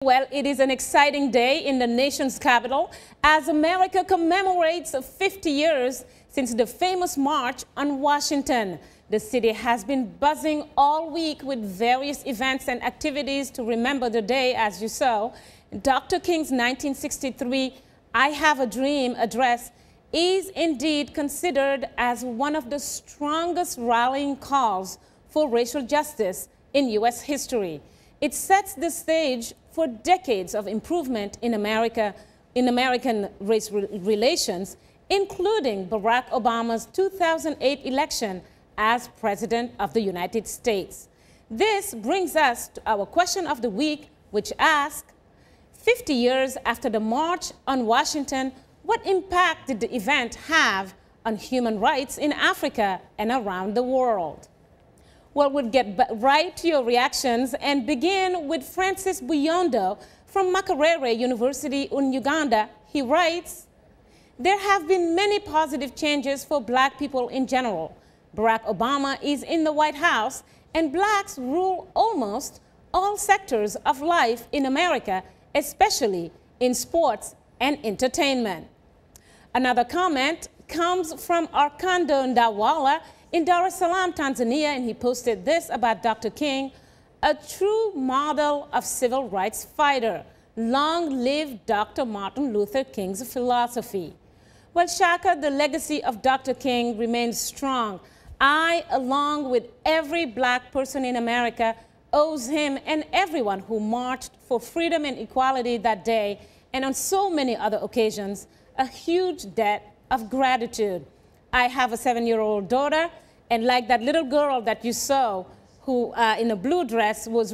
Well, it is an exciting day in the nation's capital as America commemorates 50 years since the famous March on Washington. The city has been buzzing all week with various events and activities to remember the day, as you saw. Dr. King's 1963 I Have a Dream address is indeed considered as one of the strongest rallying calls for racial justice in U.S. history. It sets the stage for decades of improvement in American race relations, including Barack Obama's 2008 election as President of the United States. This brings us to our question of the week, which asks, 50 years after the March on Washington, what impact did the event have on human rights in Africa and around the world? Well, we'll get right to your reactions and begin with Francis Buyondo from Makerere University in Uganda. He writes, there have been many positive changes for black people in general. Barack Obama is in the White House and blacks rule almost all sectors of life in America, especially in sports and entertainment. Another comment comes from Arkando Ndawala in Dar es Salaam, Tanzania, and he posted this about Dr. King, a true model of civil rights fighter. Long live Dr. Martin Luther King's philosophy. Well, Shaka, the legacy of Dr. King remains strong. I, along with every black person in America, owes him and everyone who marched for freedom and equality that day and on so many other occasions, a huge debt of gratitude. I have a 7-year-old daughter, and like that little girl that you saw who in a blue dress was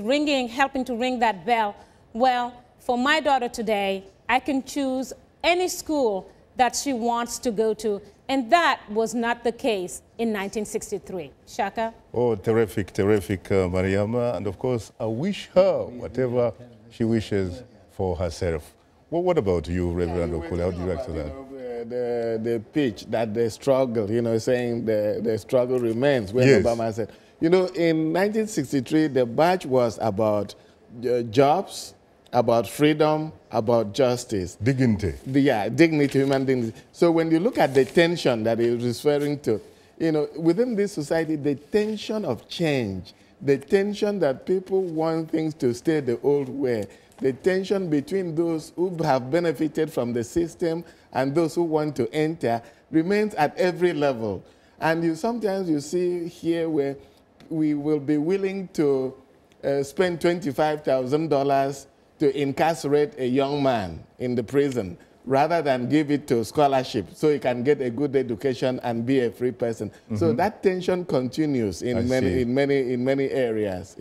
helping to ring that bell, well, for my daughter today, I can choose any school that she wants to go to, and that was not the case in 1963. Shaka? Oh, terrific, terrific, Mariama. And of course, I wish her whatever she wishes for herself. Well, what about you, Reverend Okule? How do you react to that? The pitch that the struggle, saying the struggle remains, when yes. Obama said, in 1963, the march was about jobs, about freedom, about justice. Dignity. Dignity, human dignity. So when you look at the tension that he was referring to, within this society, the tension of change, the tension that people want things to stay the old way, the tension between those who have benefited from the system and those who want to enter remains at every level. And sometimes you see here where we will be willing to spend $25,000 to incarcerate a young man in the prison rather than give it to scholarship so he can get a good education and be a free person. Mm-hmm. So that tension continues in many areas.